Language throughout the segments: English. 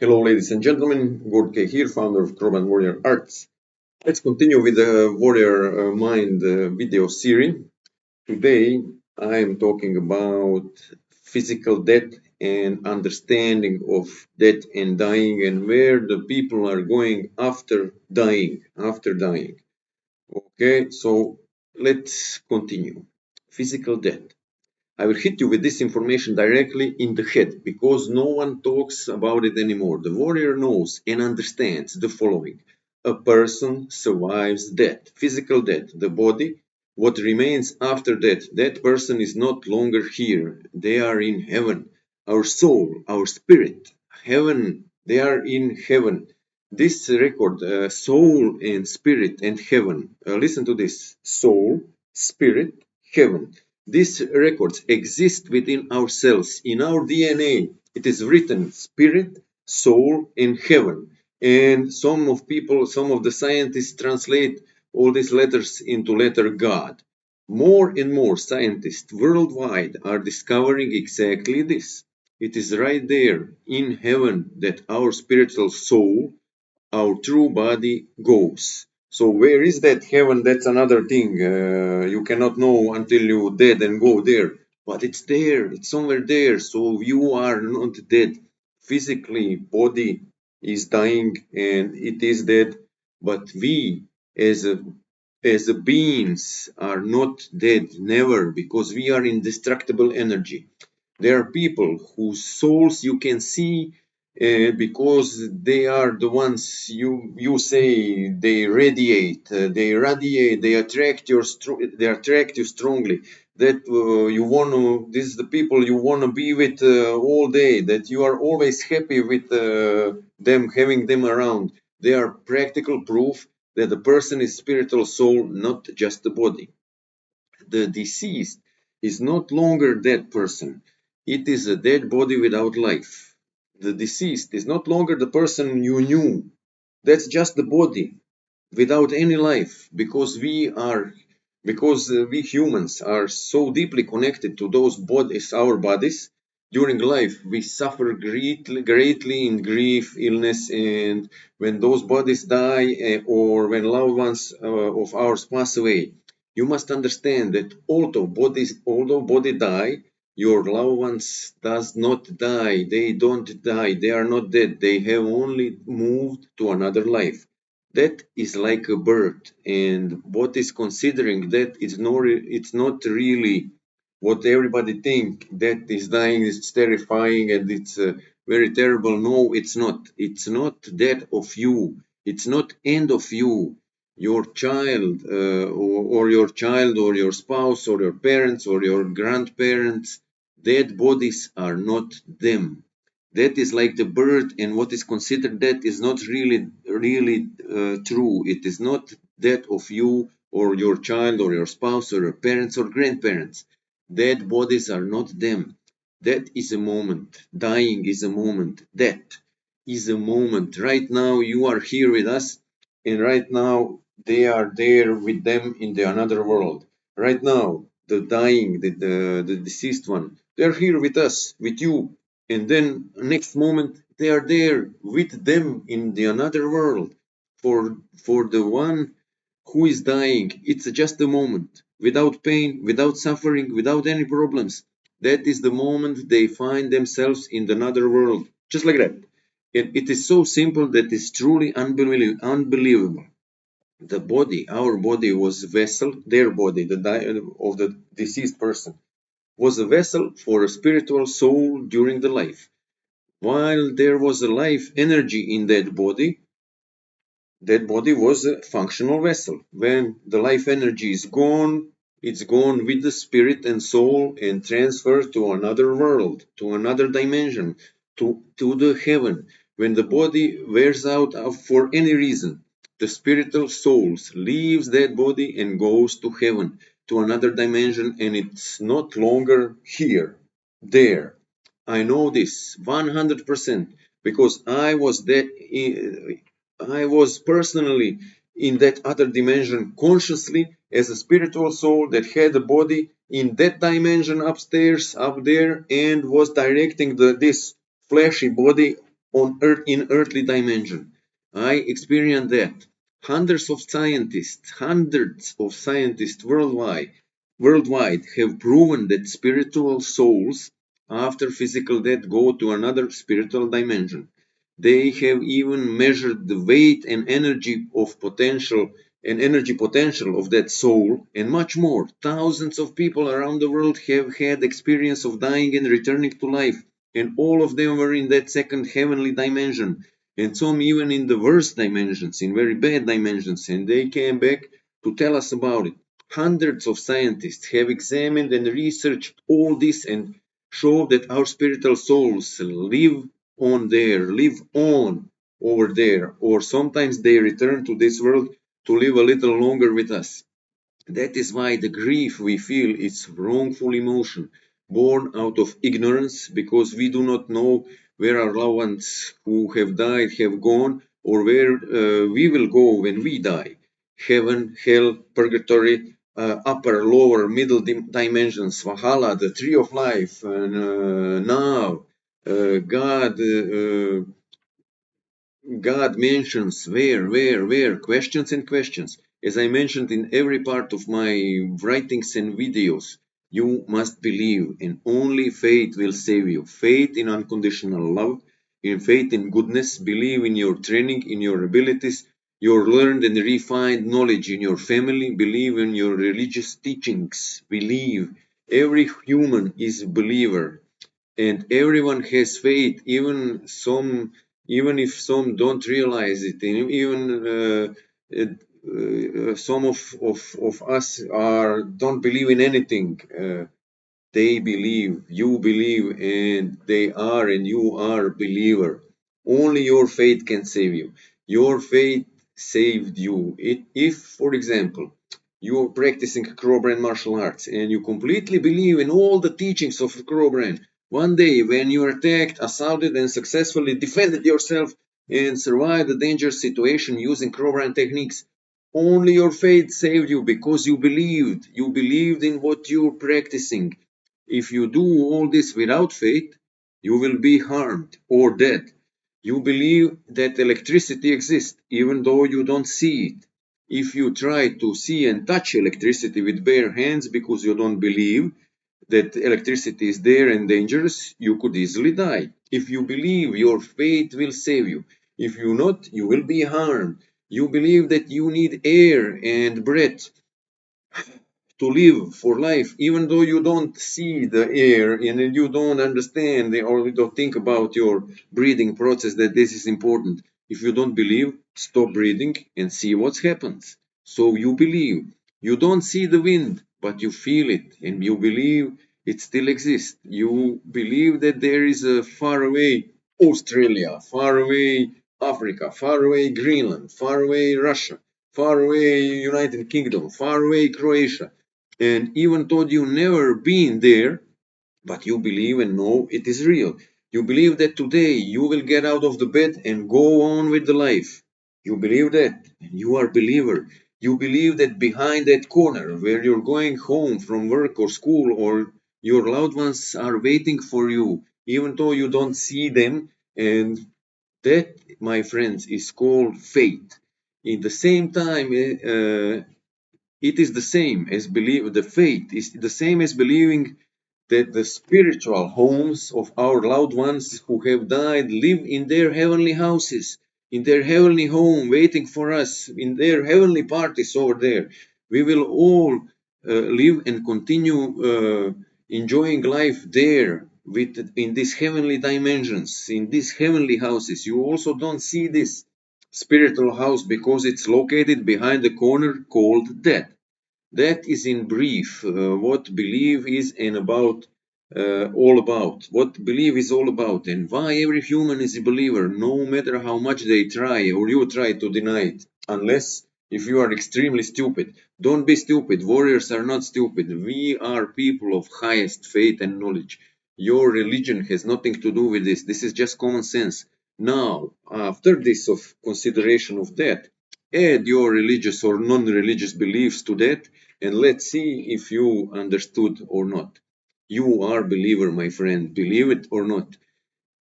Hello, ladies and gentlemen. Gord K here, founder of Kroban Warrior Arts. Let's continue with the Warrior Mind video series. Today, I am talking about physical death and understanding of death and dying, and where the people are going after dying. Okay, so let's continue. Physical death. I will hit you with this information directly in the head because no one talks about it anymore. The warrior knows and understands the following. A person survives death, physical death, the body. What remains after death, that person is not longer here. They are in heaven. Our soul, our spirit, heaven, they are in heaven. This record, soul and spirit and heaven. Listen to this. Soul, spirit, heaven. These records exist within ourselves, in our DNA. It is written spirit, soul, and heaven. And some of the scientists translate all these letters into letter God. More and more scientists worldwide are discovering exactly this. It is right there in heaven that our spiritual soul, our true body goes. So where is that heaven? That's another thing. You cannot know until you dead and go there. But it's there. It's somewhere there. So you are not dead. Physically, body is dying and it is dead. But we, as a beings, are not dead. Never, because we are indestructible energy. There are people whose souls you can see because they are the ones you say they attract you strongly. That you want to. This is the people you want to be with all day. That you are always happy with them, having them around. They are practical proof that the person is spiritual soul, not just the body. The deceased is not longer that person. It is a dead body without life. The deceased is not longer the person you knew. That's just the body without any life, because we humans are so deeply connected to those bodies, our bodies. During life we suffer greatly in grief, illness, and when those bodies die, or when loved ones of ours pass away, you must understand that although body die, your loved ones does not die. They don't die. They are not dead. They have only moved to another life. That is like a bird, and what is considering that it's not really what everybody think. That is dying, it's terrifying, and it's very terrible. No, it's not. It's not that of you. It's not end of you. Your child, or your child, or your spouse, or your parents, or your grandparents, dead bodies are not them. That is like the bird, and what is considered that is not really true. It is not that of you or your child or your spouse or your parents or grandparents. Dead bodies are not them. That is a moment. Dying is a moment. Death is a moment. Right now you are here with us, and right now they are there with them in the another world. Right now the dying, the deceased one, they're here with us, with you, and then next moment they are there with them in the another world. For the one who is dying, it's just a moment, without pain, without suffering, without any problems. That is the moment they find themselves in another world, just like that. It is so simple that it's truly unbelievable. The body, our body, was a vessel. Their body, of the deceased person, was a vessel for a spiritual soul during the life. While there was a life energy in that body was a functional vessel. When the life energy is gone, it's gone with the spirit and soul and transferred to another world, to another dimension, to the heaven. When the body wears out for any reason, the spiritual soul leaves that body and goes to heaven, to another dimension, and it's not longer here, there. I know this 100% because I was personally in that other dimension consciously as a spiritual soul that had a body in that dimension upstairs, up there, and was directing this fleshy body on earth in earthly dimension. I experienced that. Hundreds of scientists worldwide have proven that spiritual souls after physical death go to another spiritual dimension. They have even measured the weight and energy potential of that soul and much more. Thousands of people around the world have had experience of dying and returning to life, and all of them were in that second heavenly dimension, and some even in the worst dimensions, in very bad dimensions, and they came back to tell us about it. Hundreds of scientists have examined and researched all this and show that our spiritual souls live on over there, or sometimes they return to this world to live a little longer with us. That is why the grief we feel is wrongful emotion, born out of ignorance, because we do not know where our loved ones who have died have gone, or where we will go when we die. Heaven, hell, purgatory, upper, lower, middle dimensions, Valhalla, the tree of life, and now God. God mentions where, questions and questions. As I mentioned in every part of my writings and videos, you must believe, and only faith will save you. Faith in unconditional love, in faith in goodness, believe in your training, in your abilities, your learned and refined knowledge in your family, believe in your religious teachings, believe. Every human is a believer and everyone has faith, even if some don't realize it, and even some of us are don't believe in anything. They believe, you believe, and they are, and you are a believer. Only your faith can save you. Your faith saved you. If, for example, you are practicing Krobran martial arts and you completely believe in all the teachings of Krobran, one day when you are attacked, assaulted, and successfully defended yourself and survived a dangerous situation using Krobran techniques, only your faith saved you because you believed. You believed in what you're practicing. If you do all this without faith, you will be harmed or dead. You believe that electricity exists even though you don't see it. If you try to see and touch electricity with bare hands because you don't believe that electricity is there and dangerous, you could easily die. If you believe, your faith will save you. If you not, you will be harmed. You believe that you need air and breath to live for life, even though you don't see the air and you don't understand or you don't think about your breathing process, that this is important. If you don't believe, stop breathing and see what happens. So you believe. You don't see the wind, but you feel it and you believe it still exists. You believe that there is a far away Australia, far away Africa, far away Greenland, far away Russia, far away United Kingdom, far away Croatia, and even though you never been there, but you believe and know it is real. You believe that today you will get out of the bed and go on with the life. You believe that, and you are a believer. You believe that behind that corner where you're going home from work or school or your loved ones are waiting for you, even though you don't see them, and that, my friends, is called faith. In the same time, it is the same as believe the faith is the same as believing that the spiritual homes of our loved ones who have died live in their heavenly houses, in their heavenly home, waiting for us, in their heavenly parties over there. We will all live and continue enjoying life there with in these heavenly dimensions, in these heavenly houses. You also don't see this spiritual house because it's located behind the corner called death. That is in brief what belief is and about all about. What belief is all about and why every human is a believer, no matter how much they try or you try to deny it. Unless if you are extremely stupid. Don't be stupid. Warriors are not stupid. We are people of highest faith and knowledge. Your religion has nothing to do with this. This is just common sense. Now, after this of consideration of that, add your religious or non-religious beliefs to that and let's see if you understood or not. You are believer, my friend, believe it or not.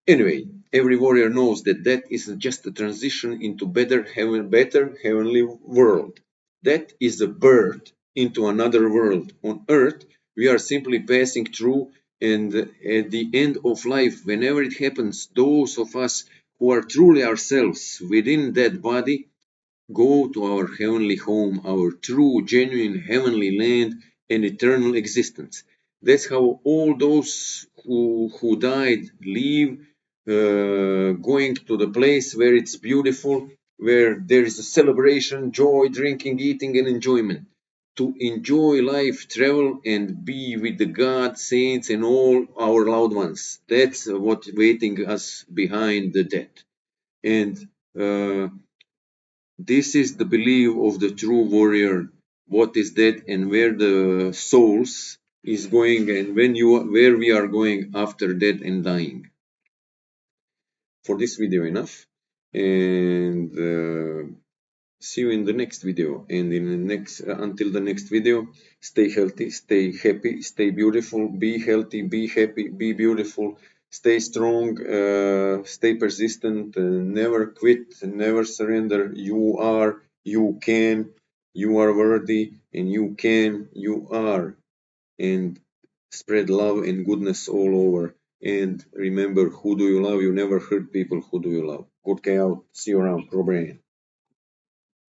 Anyway, Every warrior knows that that is just a transition into better heavenly world. That is a birth into another world. On earth, we are simply passing through, and at the end of life, whenever it happens, those of us who are truly ourselves within that body go to our heavenly home, our true, genuine heavenly land and eternal existence. That's how all those who died leave, going to the place where it's beautiful, where there is a celebration, joy, drinking, eating, and enjoyment. To enjoy life, travel, and be with the God, saints, and all our loved ones. That's what waiting us behind the death. And uh, this is the belief of the true warrior, what is that and where the souls is going and where we are going after death and dying. For this video enough, and see you in the next video, and in the next until the next video, stay healthy, stay happy, stay beautiful, be healthy, be happy, be beautiful, stay strong, stay persistent, never quit, never surrender. You can, you are worthy, and you are, and spread love and goodness all over. And remember, who do you love? You never hurt people. Who do you love? Good K out. See you around. Pro Brain.